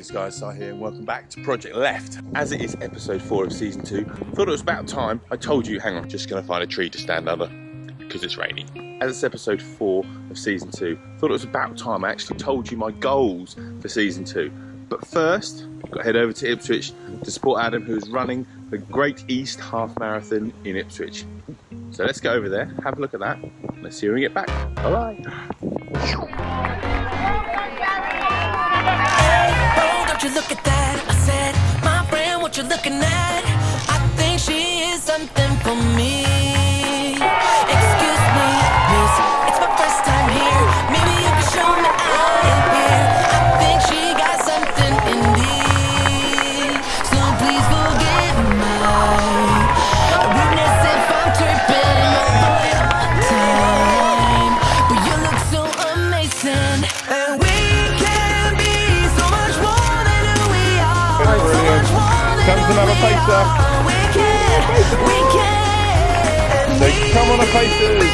Greetings guys, Si here and welcome back to Project Left. As it is episode 4 of season 2, thought it was about time. I told you, hang on, just gonna find a tree to stand under because it's raining. As it's episode 4 of season 2, thought it was about time I actually told you my goals for season 2. But first, I've got to head over to Ipswich to support Adam, who is running the Great East Half Marathon in Ipswich. So let's go over there, have a look at that, and let's see when we get back. Bye bye. Don't you look at that, I said, my friend, what you looking at? I think she is something for me. Excuse me, miss, it's my first time here. Maybe you can show me out in here. I think she got something in me. So please forgive my rudeness if I'm tripping over your time. But you look so amazing, and we can be so much more. Comes another pacer. So come on, a pacers.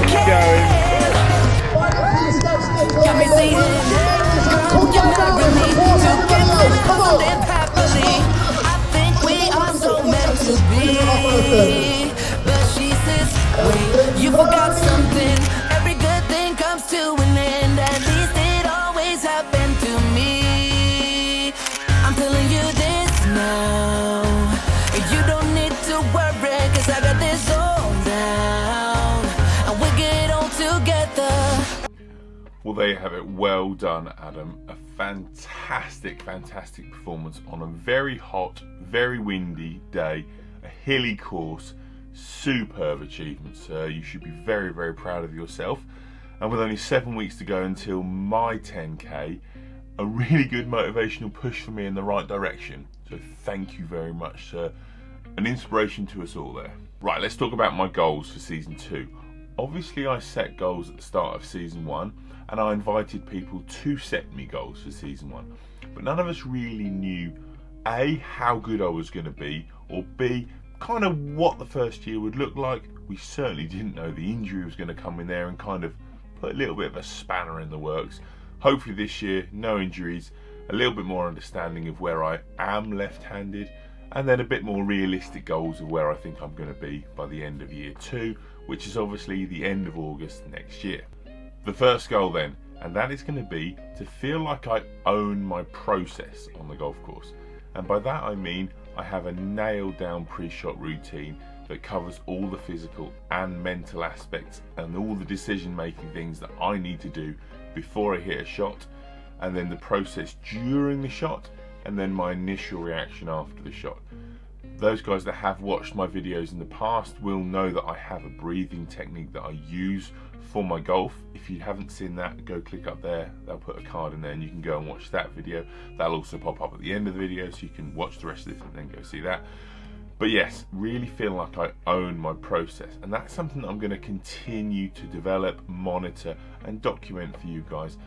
Keep going. Got me saying, girl, you're not really together happily. I think we are so meant to be. But she says, wait, you forgot something. Every good thing comes to an end. At least it always happened to me. I'm telling you this now. You don't need to worry, cause I got this all down. And we'll get on together. Well, there you have it. Well done, Adam. A fantastic performance on a very hot, very windy day. A hilly course. Superb achievement, sir. You should be very proud of yourself. And with only 7 weeks to go until my 10k, a really good motivational push for me in the right direction. So thank you very much, sir. An inspiration to us all there. Right, let's talk about my goals for season 2. Obviously I set goals at the start of season 1, and I invited people to set me goals for season 1. But none of us really knew A, how good I was going to be, or B, kind of what the first year would look like. We certainly didn't know the injury was going to come in there and kind of put a little bit of a spanner in the works. Hopefully this year, no injuries, a little bit more understanding of where I am left-handed, and then a bit more realistic goals of where I think I'm going to be by the end of year 2, which is obviously the end of August next year. The first goal then, and that is going to be to feel like I own my process on the golf course. And by that I mean I have a nailed down pre-shot routine that covers all the physical and mental aspects and all the decision making things that I need to do before I hit a shot, and then the process during the shot, and then my initial reaction after the shot. Those guys that have watched my videos in the past will know that I have a breathing technique that I use for my golf. If you haven't seen that, go click up there. They'll put a card in there and you can go and watch that video. That'll also pop up at the end of the video, so you can watch the rest of this and then go see that. But yes, really feel like I own my process, and that's something that I'm going to continue to develop, monitor and document for you guys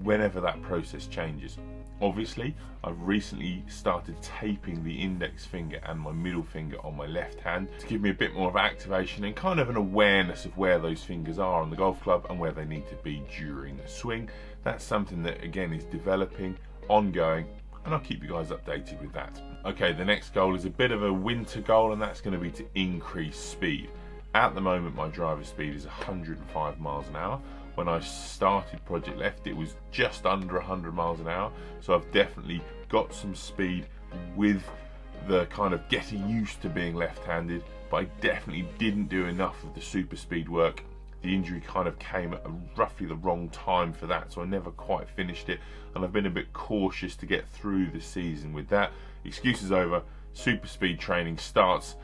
whenever that process changes. Obviously, I've recently started taping the index finger and my middle finger on my left hand to give me a bit more of activation and kind of an awareness of where those fingers are on the golf club and where they need to be during the swing. That's something that again is developing, ongoing, and I'll keep you guys updated with that. Okay, the next goal is a bit of a winter goal, and that's going to be to increase speed. At the moment my driver speed is 105 miles an hour. When I started Project Left it was just under 100 miles an hour, so I've definitely got some speed with the kind of getting used to being left-handed, but I definitely didn't do enough of the super speed work. The injury kind of came at roughly the wrong time for that, so I never quite finished it, and I've been a bit cautious to get through the season with that. Excuses over, super speed training starts,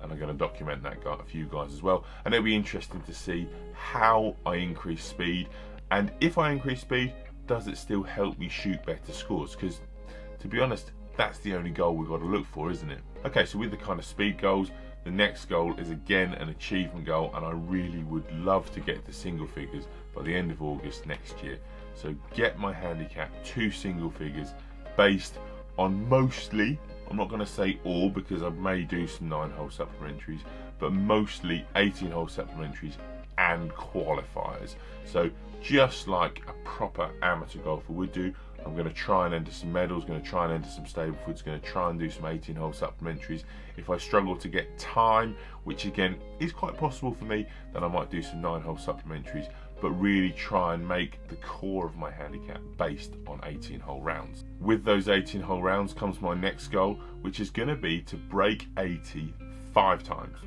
and I'm going to document that for you guys as well, and it'll be interesting to see how I increase speed, and if I increase speed, does it still help me shoot better scores? Because to be honest, that's the only goal we've got to look for, isn't it? Okay, so with the kind of speed goals, the next goal is again an achievement goal, and I really would love to get to single figures by the end of August next year. So get my handicap to single figures based on mostly, I'm not going to say all because I may do some 9-hole supplementaries, but mostly 18-hole supplementaries and qualifiers. So just like a proper amateur golfer would do, I'm going to try and enter some medals, going to try and enter some Stablefoods, going to try and do some 18-hole supplementaries. If I struggle to get time, which again is quite possible for me, then I might do some 9-hole supplementaries, but really try and make the core of my handicap based on 18-hole rounds. With those 18-hole rounds comes my next goal, which is going to be to break 80 5 times.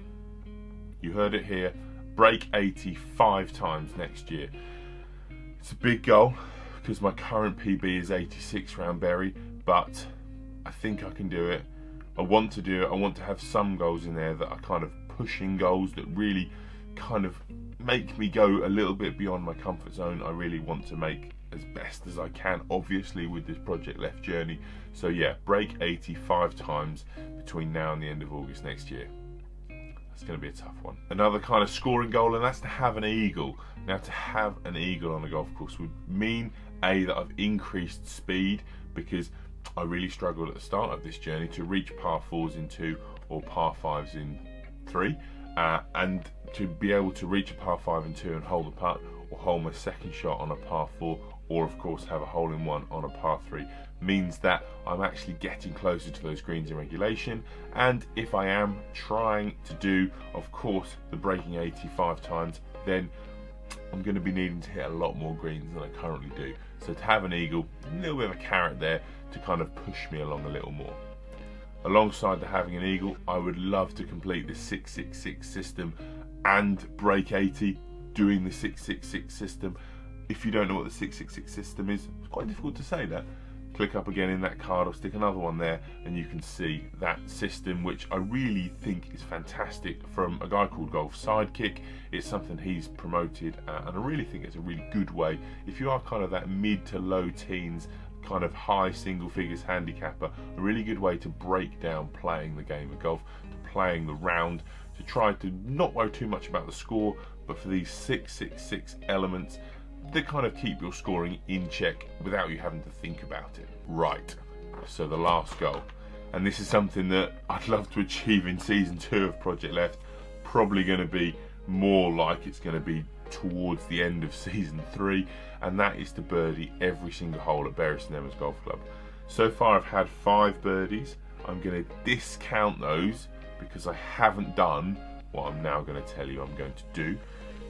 You heard it here, break 80 5 times next year. It's a big goal because my current PB is 86 round Bury, but I think I can do it. I want to do it. I want to have some goals in there that are kind of pushing goals that really kind of make me go a little bit beyond my comfort zone. I really want to make as best as I can, obviously, with this Projectleft journey. So yeah, break 80 5 times between now and the end of August next year. It's going to be a tough one. Another kind of scoring goal, and that's to have an eagle. Now, to have an eagle on a golf course would mean, A, that I've increased speed, because I really struggled at the start of this journey to reach par 4s in 2 or par 5s in 3, and to be able to reach a par 5 in 2 and hold the putt, or hold my second shot on a par 4, or of course have a hole-in-one on a par 3, means that I'm actually getting closer to those greens in regulation. And if I am trying to do, of course, the breaking 85 times, then I'm going to be needing to hit a lot more greens than I currently do. So to have an eagle, a little bit of a carrot there to kind of push me along a little more. Alongside the having an eagle, I would love to complete the 666 system and break 80 doing the 666 system. If you don't know what the 666 system is, it's quite difficult to say that. Click up again in that card, I'll stick another one there, and you can see that system, which I really think is fantastic, from a guy called Golf Sidekick. It's something he's promoted, and I really think it's a really good way, if you are kind of that mid to low teens, kind of high single figures handicapper, a really good way to break down playing the game of golf, to playing the round, to try to not worry too much about the score, but for these 666 elements that kind of keep your scoring in check without you having to think about it. Right, so the last goal, and this is something that I'd love to achieve in season 2 of Projectleft, probably going to be more like it's going to be towards the end of season 3, and that is to birdie every single hole at Bury St Edmunds Golf Club. So far I've had 5 birdies. I'm going to discount those because I haven't done what I'm now going to tell you I'm going to do.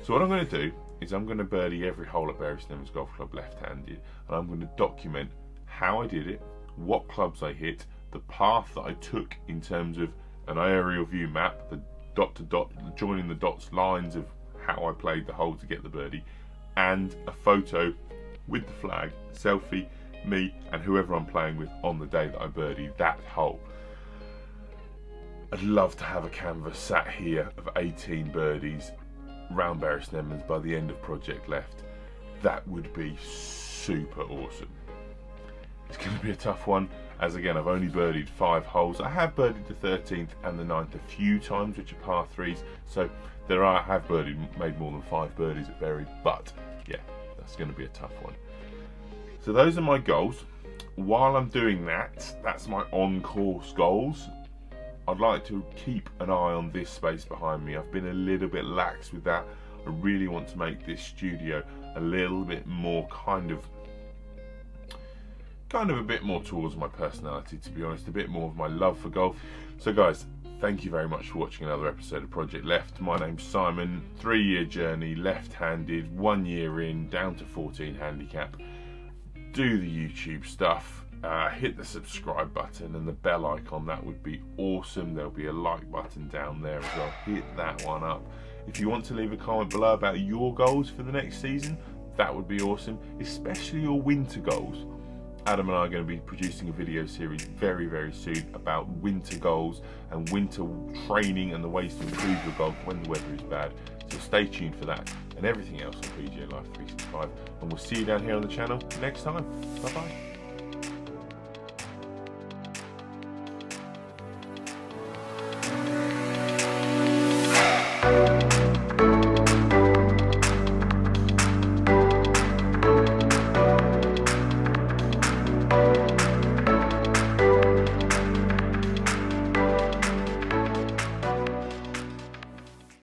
So what I'm going to do is I'm going to birdie every hole at Bury St Edmunds Golf Club left-handed, and I'm going to document how I did it, what clubs I hit, the path that I took in terms of an aerial view map, the dot to dot, joining the dots lines of how I played the hole to get the birdie, and a photo with the flag, selfie, me and whoever I'm playing with on the day that I birdied that hole. I'd love to have a canvas sat here of 18 birdies round Bury St Edmunds by the end of Projectleft. That would be super awesome. It's going to be a tough one, as again I've only birdied 5 holes. I have birdied the 13th and the 9th a few times, which are par 3s, so I have made more than 5 birdies at Bury, but yeah, that's going to be a tough one. So those are my goals. While I'm doing that, that's my on-course goals. I'd like to keep an eye on this space behind me. I've been a little bit lax with that. I really want to make this studio a little bit more kind of a bit more towards my personality, to be honest, a bit more of my love for golf. So guys, thank you very much for watching another episode of Projectleft. My name's Simon, 3-year journey, left-handed, 1 year in, down to 14 handicap. Do the YouTube stuff. Hit the subscribe button and the bell icon, that would be awesome. There'll be a like button down there as well, hit that one up. If you want to leave a comment below about your goals for the next season, that would be awesome, especially your winter goals. Adam and I are going to be producing a video series very, very soon about winter goals and winter training and the ways to improve your golf when the weather is bad. So stay tuned for that and everything else on PGA Life 365, and we'll see you down here on the channel next time. Bye bye.